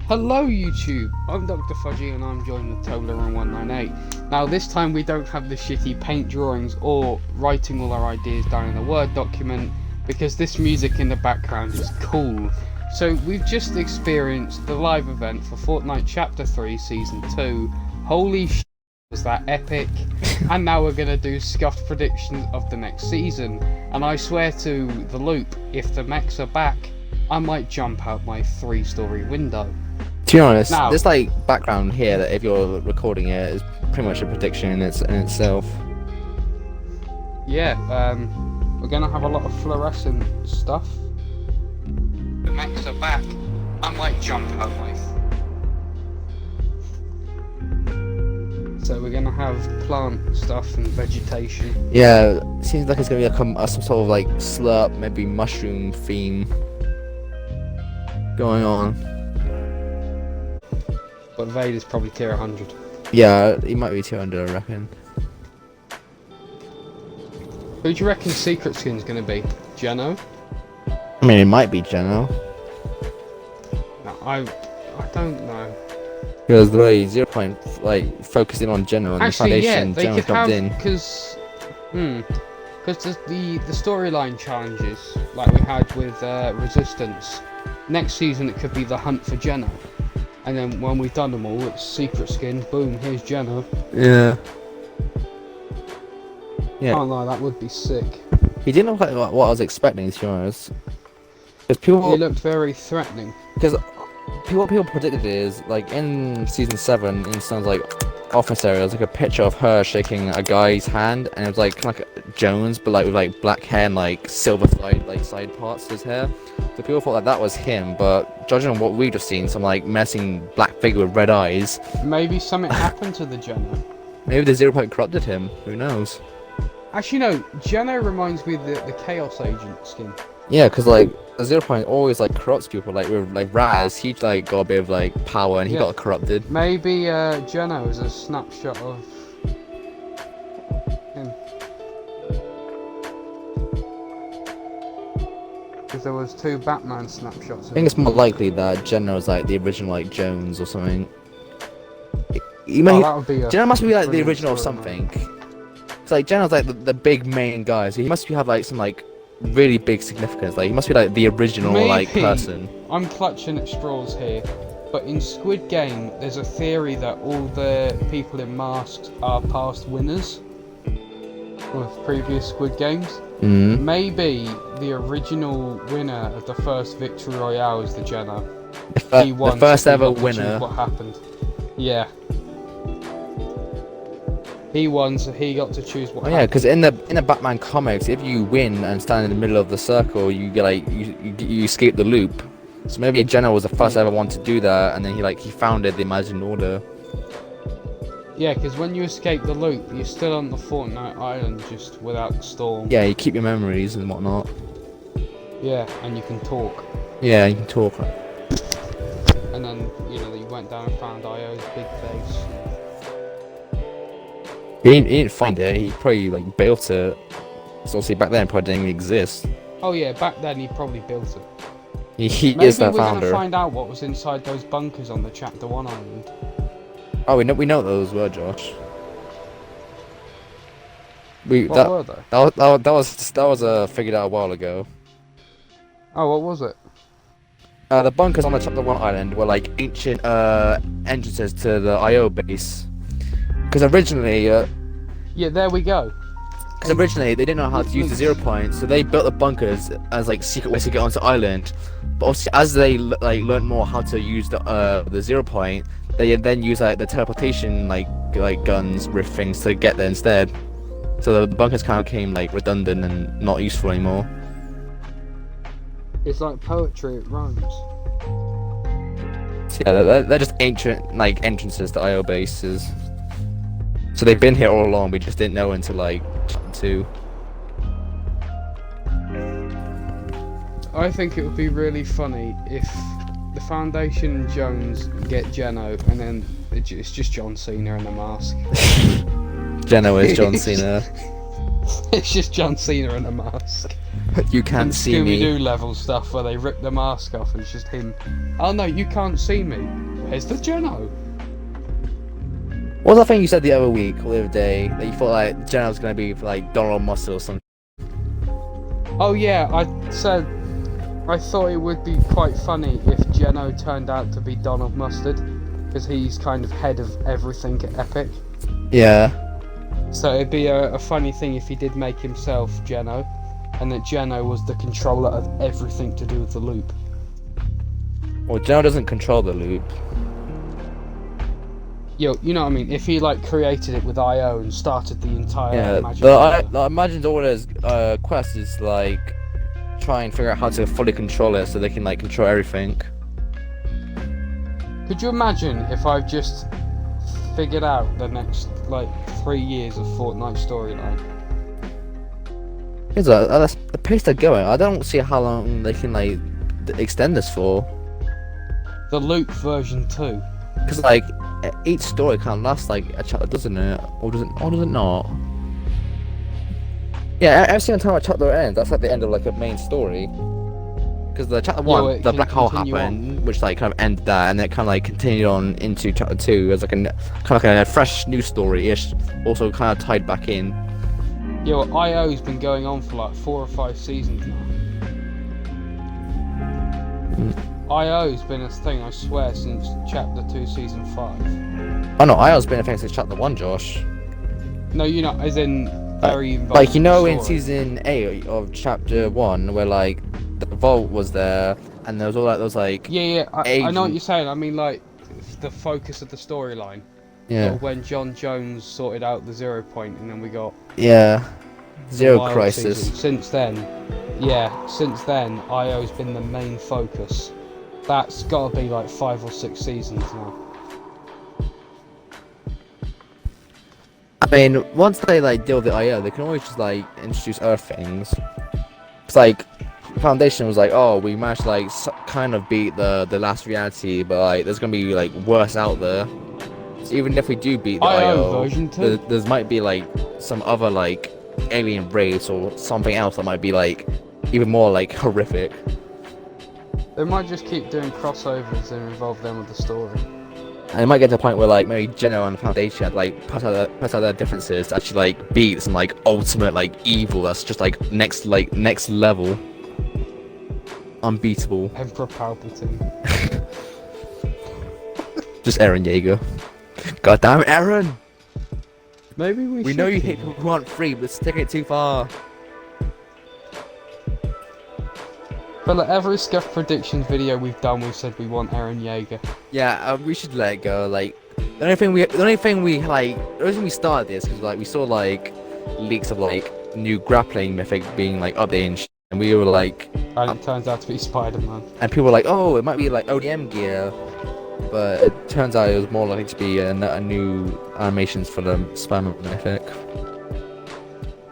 Hello YouTube, I'm Dr. Fudgy and I'm joined with Toblerone198. Now this time we don't have the shitty paint drawings or writing all our ideas down in a Word document because this music in the background is cool. So we've just experienced the live event for Fortnite Chapter 3 Season 2. Holy shit, was that epic. And now we're going to do Scuffed Predictions of the next season. And I swear to the loop, if the mechs are back, I might jump out my 3-story window. To be honest, Now, this background here that if you're recording it is pretty much a prediction in itself. Yeah, we're gonna have a lot of fluorescent stuff. The mechs are back. I might jump out my. So we're gonna have plant stuff and vegetation. Yeah, seems like it's gonna be some sort of like slurp, maybe mushroom theme going on. But Vader's probably tier 100. Yeah, he might be 200, I reckon. Who do you reckon secret skin's gonna be? Geno? I mean, it might be Geno. No, I don't know. Because the way 0 Point focusing on Geno and Actually, the foundation, yeah, they Geno could jumped have in. because the storyline challenges like we had with Resistance. Next season it could be the hunt for Geno. And then when we've done them all, it's secret skin, boom, here's Geno. Yeah. Yeah. Can't lie, that would be sick. He didn't look like what I was expecting, to be honest. Because people. He looked very threatening. Because what people predicted is, like, in Season 7, in some, like, office area, there was, like, a picture of her shaking a guy's hand, and it was, like, kind of like Jones, but, like, with, like, black hair and, like, silver side parts of his hair. So people thought that was him, but judging on what we've just seen, some, like, menacing black figure with red eyes. Maybe something happened to the Geno. Maybe the 0 Point corrupted him, who knows? Actually, no, Geno reminds me of the Chaos Agent skin. Yeah, because, like, the 0 Point always, like, corrupts people, like, with, like, Raz, he, like, got a bit of, like, power, and he got corrupted. Maybe, Geno is a snapshot of him. Because there was 2 Batman snapshots. I think it's more likely that Geno is, like, the original, like, Jones or something. That would be Geno must be, like, the brilliant original of storyline. something. It's like, Geno's, like, the big main guy, so he must have, like, some, like, really big significance. Like, he must be, like, the original, like, person. I'm clutching at straws here, but in Squid Game, there's a theory that all the people in masks are past winners of previous Squid Games. Mm. Maybe the original winner of the first Victory Royale is the Geno. He won, The first so he ever got to choose winner. what happened? Yeah. He won, so he got to choose what Oh yeah, happened. because in the Batman comics, if you win and stand in the middle of the circle, you get, like, you escape the loop. So maybe Geno was the first ever one to do that, and then he founded the Imagined Order. Yeah, because when you escape the loop, you're still on the Fortnite Island just without the storm. Yeah, you keep your memories and whatnot. Yeah, and you can talk. Yeah, you can talk. And then, you went down and found IO's big face. He didn't find it, he probably, like, built it. So obviously back then it probably didn't even exist. Oh yeah, back then he probably built it. He Maybe is the we're founder. gonna find out what was inside those bunkers on the Chapter 1 island. Oh, we know those were, Josh. What were they? That was figured out a while ago. Oh, what was it? The bunkers on the Chapter 1 island were, like, ancient entrances to the IO base. Because originally, Yeah, there we go. they didn't know how to use the 0 Point, so they built the bunkers as, like, secret ways to get onto the island. But obviously, as they learned more how to use the 0 Point, they then use, like, the teleportation like guns with things to get there instead. So the bunkers kind of became, like, redundant and not useful anymore. It's like poetry, it rhymes. So yeah, they're just ancient, like, entrances to IO bases. So they've been here all along, we just didn't know until, like, Chapter 2. I think it would be really funny if the Foundation and Jones get Geno, and then it's just John Cena in a mask. Geno is John Cena. It's just John Cena in a mask. You can't see Scooby-Doo me. level stuff where they rip the mask off and it's just him. Oh no, you can't see me. Here's the Geno. What was that thing you said the other week or the other day that you thought like Jenna was gonna be like Donald Mustard or something? Oh yeah, I said I thought it would be quite funny if Geno turned out to be Donald Mustard, because he's kind of head of everything at Epic. Yeah. So it'd be a funny thing if he did make himself Geno, and that Geno was the controller of everything to do with the loop. Well, Jenna doesn't control the loop. Yo, you know what I mean? If he like created it with IO and started the entire Yeah. Imagine The Imagine Orders quest is like try and figure out how to fully control it so they can like control everything. Could you imagine if I've just figured out the next like 3 years of Fortnite storyline? That's the pace they're going. I don't see how long they can like extend this for. The loop version 2. Because like each story kind of lasts like a chapter, doesn't it? Or does it not? Yeah, every single time a chapter ends, that's like the end of like a main story. Because the chapter 1, the black hole happened, which like kind of ended that, and then it kind of like continued on into chapter 2 as like kind of like a fresh new story-ish, also kind of tied back in. Yeah, well, IO's been going on for like 4 or 5 seasons now. IO's been a thing, I swear, since chapter 2, season 5. Oh no, IO's been a thing since chapter 1, Josh. No, you know, as in very involved. Like, you know, in story. season 8 of chapter 1, where like the vault was there, and there was all that, those like. Yeah, I know what you're saying. I mean, like, the focus of the storyline. Yeah. When John Jones sorted out the 0 point, and then we got. Yeah. Zero Wild Crisis. season. Since then, IO's been the main focus. That's got to be like 5 or 6 seasons now. I mean, once they like deal with the IO, they can always just like introduce other things. It's like Foundation was like, oh, we managed to like kind of beat the last reality, but like there's gonna be like worse out there. So even if we do beat the IO, version 2? there might be like some other like alien race or something else that might be like even more like horrific. They might just keep doing crossovers and involve them with the story. And it might get to a point where like maybe Geno and the Foundation had like put out their differences to actually like beat some like ultimate like evil that's just like next level, unbeatable. Emperor Palpatine. Just Eren Yeager. God damn it, Eren! Maybe We know you hate people who aren't free, but it's taking it too far. For like every Scuffed Predictions video we've done, we've said we want Eren Yeager. Yeah, we should let it go. Like the only thing the reason we started this because like we saw like leaks of like new grappling mythic being like updated and, and we were like, And it turns out to be Spider-Man. and people were like, oh, it might be like ODM gear, but it turns out it was more likely to be a new animations for the Spider-Man mythic.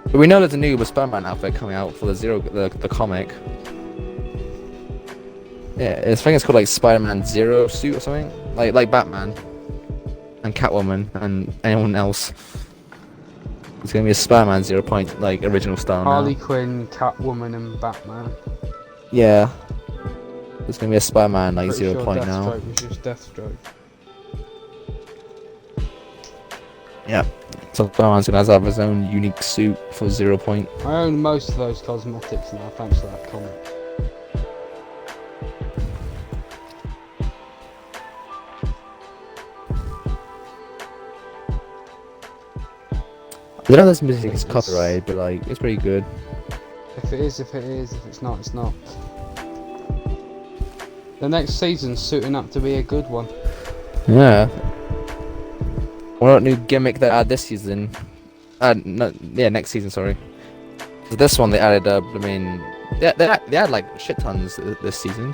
But we know there's a new Spider-Man outfit coming out for the comic. Yeah, I think it's called like Spider-Man Zero suit or something, like Batman and Catwoman and anyone else. It's gonna be a Spider-Man 0 point like original style Harley now. Quinn, Catwoman, and Batman. Yeah, it's gonna be a Spider-Man like Pretty 0 sure point now. Deathstroke was just Deathstroke. Yeah, so Spider-Man's gonna have his own unique suit for 0 point. I own most of those cosmetics now, thanks to that comic. I know this music is copyrighted, but like it's pretty good. If it is, if it is. If it's not, it's not. The next season's suiting up to be a good one. Yeah. What new gimmick they add this season? Next season, sorry. So this one they added, I mean, they had like shit tons this season.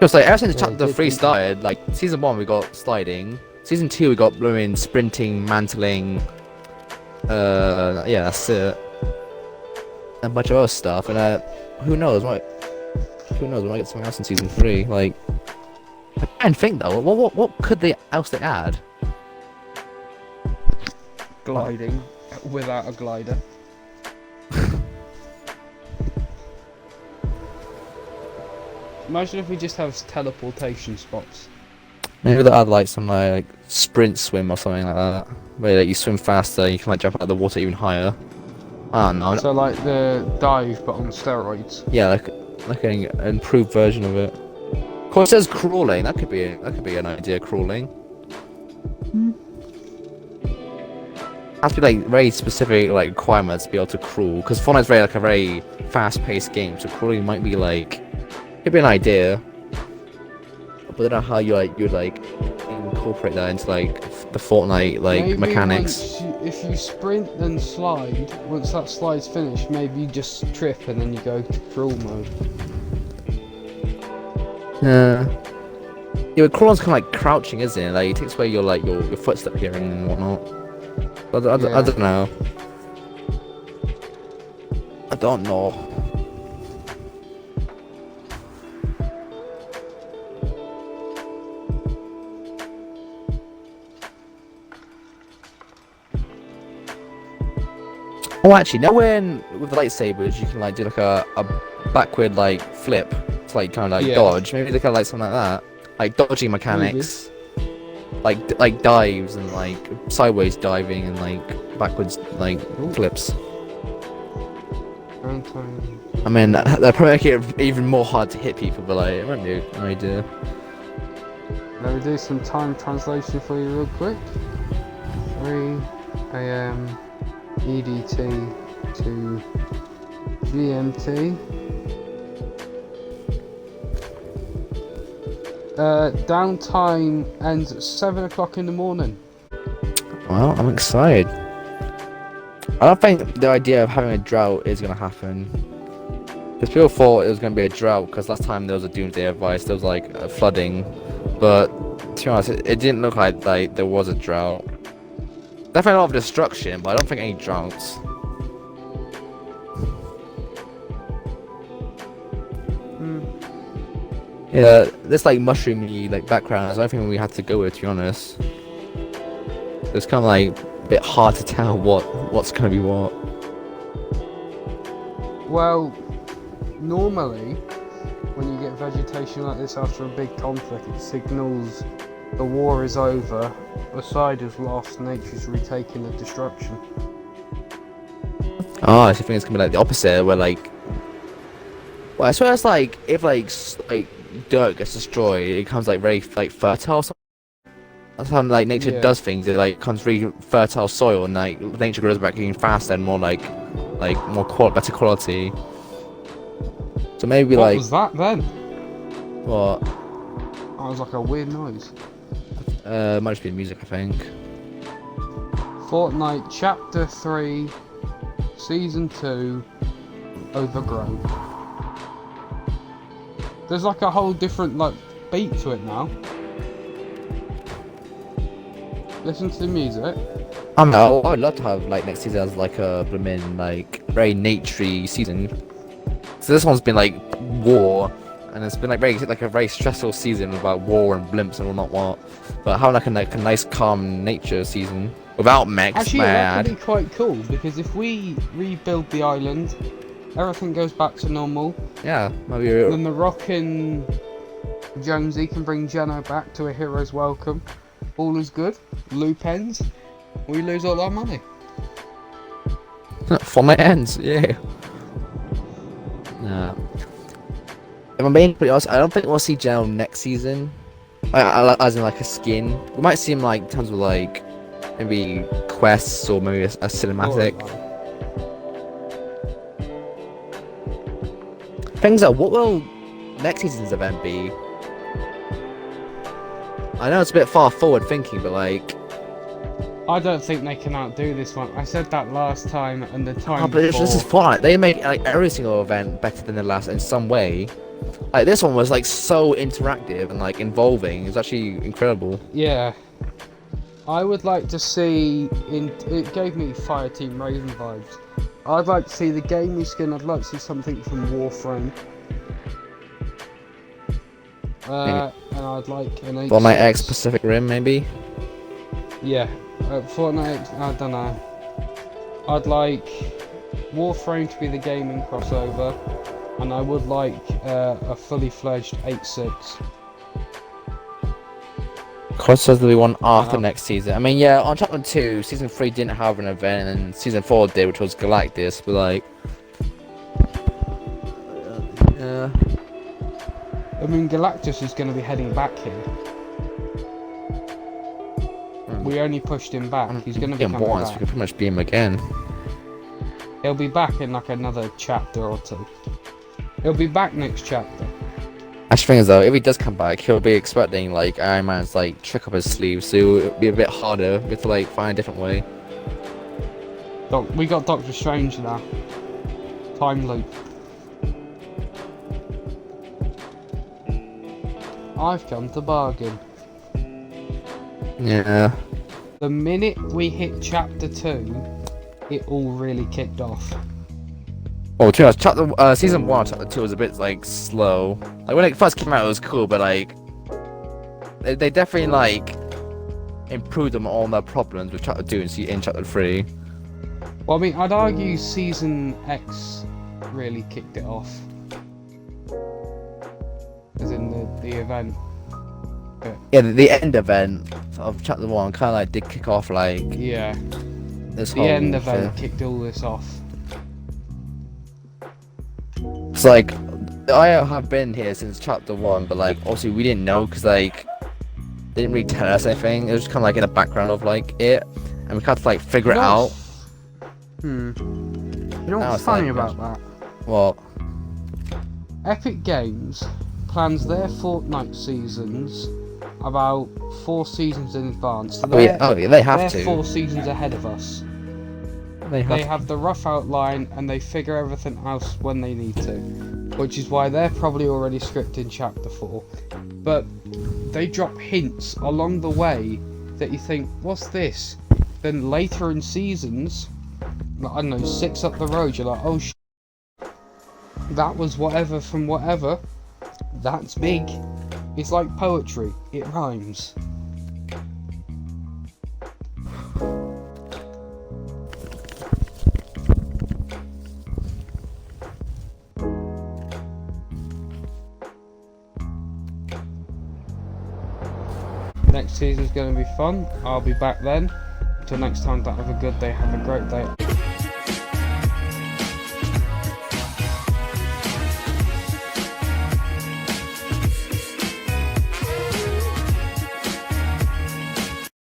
Just like ever since chapter 3 started, like season 1 we got sliding, season 2 we got blooming sprinting, mantling. Yeah, that's it. And a bunch of other stuff, and who knows, we might get something else in season 3. Like, I can't think though. What could they add? Gliding. without a glider. Imagine if we just have teleportation spots. Maybe they'll add like some like sprint swim or something like that, where like, you swim faster, you can like jump out of the water even higher. I don't know. So like the dive, but on steroids. Yeah, like an improved version of it. Of course, there's crawling. That could be an idea. Crawling. Has to be like very specific like requirements to be able to crawl, because Fortnite's very like a very fast-paced game, so crawling might be like could be an idea. But I don't know how you would incorporate that into like the Fortnite like maybe mechanics. If you sprint and slide, once that slide's finished, maybe you just trip and then you go to crawl mode. Yeah, but crawling's kind of like crouching, isn't it? Like it takes away your your footstep hearing and whatnot. I don't know. I don't know. Oh, actually, now when with the lightsabers you can like do like a backward like flip to like kind of like dodge. Maybe they kind of like something like that, like dodging mechanics, like dives and like sideways diving and like backwards like flips. I mean, that'd probably make it even more hard to hit people, but like it might be an idea. Let me do some time translation for you real quick. 3 AM EDT to GMT. Downtime ends at 7 o'clock in the morning. Well, I'm excited. I don't think the idea of having a drought is gonna happen. Because people thought it was gonna be a drought because last time there was a doomsday advice, there was like flooding, but to be honest, it didn't look like there was a drought. Definitely a lot of destruction, but I don't think any droughts. Yeah, this like mushroomy like background is the only thing we had to go with, to be honest. It's kind of like a bit hard to tell what's gonna be what. Well, normally when you get vegetation like this after a big conflict, it signals the war is over, the side is lost, nature's retaking the destruction. Oh, I think it's gonna be like the opposite, where like, well, I swear it's like if like dirt gets destroyed, it becomes like very like fertile. Or something. That's how like nature does things. It like becomes really fertile soil, and like nature grows back even faster and more like better quality. So maybe what like. Was that then? What? That was like a weird noise. Might just be music, I think. Fortnite Chapter 3, Season 2, Overgrown. There's like a whole different like beat to it now. Listen to the music. I'd love to have like next season as like a blooming like very naturey season. So this one's been like war, and it's been like a very stressful season about war and blimps and what. But having like a nice calm nature season without mechs, actually, that could be quite cool because if we rebuild the island, everything goes back to normal. Yeah, maybe. Then the Rock and Jonesy can bring Jenna back to a hero's welcome. All is good. Loop ends. We lose all our money. Fortnite ends, yeah. Nah. If I'm being pretty honest, I don't think we'll see Jenna next season. As in like a skin. We might see him like in terms of like maybe quests or maybe a cinematic. Things like what will next season's event be? I know it's a bit far forward thinking, but like I don't think they can outdo this one. I said that last time and the time but before. this is Fortnite. They make like every single event better than the last in some way. Like this one was like so interactive and like involving. It was actually incredible. Yeah. I would like to see it gave me Fireteam Raven vibes. I'd like to see the gaming skin. I'd like to see something from Warframe. And I'd like an Fortnite X Pacific Rim maybe. Yeah. Fortnite, I don't know. I'd like Warframe to be the gaming crossover, and I would like a fully fledged 8.6. Cause says we want after next season. I mean, yeah, on Chapter 2, Season 3 didn't have an event, and Season 4 did, which was Galactus, but like... Yeah. I mean, Galactus is going to be heading back here. We only pushed him back. He's going to be coming once, back. we can pretty much beat him again. He'll be back in like another chapter or two. He'll be back next chapter. Actually, thing is though, if he does come back, he'll be expecting like Iron Man's like trick up his sleeve, so it'll be a bit harder. We have to like find a different way. We got Doctor Strange now. Time loop. I've come to bargain. Yeah. The minute we hit chapter 2, it all really kicked off. Oh, to be honest, season 1 chapter 2 was a bit like slow. Like when it first came out, it was cool, but like they definitely like improved on all their problems with chapter 2 in chapter 3. Well, I mean, I'd argue season X really kicked it off, as in the event. But, yeah, the end event of chapter 1 kind of like did kick off like yeah, this the whole end event kicked all this off. It's like I have been here since chapter 1, but like obviously we didn't know because like they didn't really tell us anything. It was just kind of like in the background of like it, and we had to like figure it out. You know what's funny about that? What? Epic Games plans their Fortnite seasons about 4 seasons in advance. So Oh yeah, they have they're to. 4 seasons ahead of us. They have the rough outline and they figure everything else when they need to, which is why they're probably already scripting chapter 4. But they drop hints along the way that you think, what's this? Then later in seasons, like, I don't know, 6 up the road, you're like, oh that was whatever from whatever. That's big. It's like poetry, it rhymes. Next season's going to be fun. I'll be back then. Until next time, have a good day, have a great day.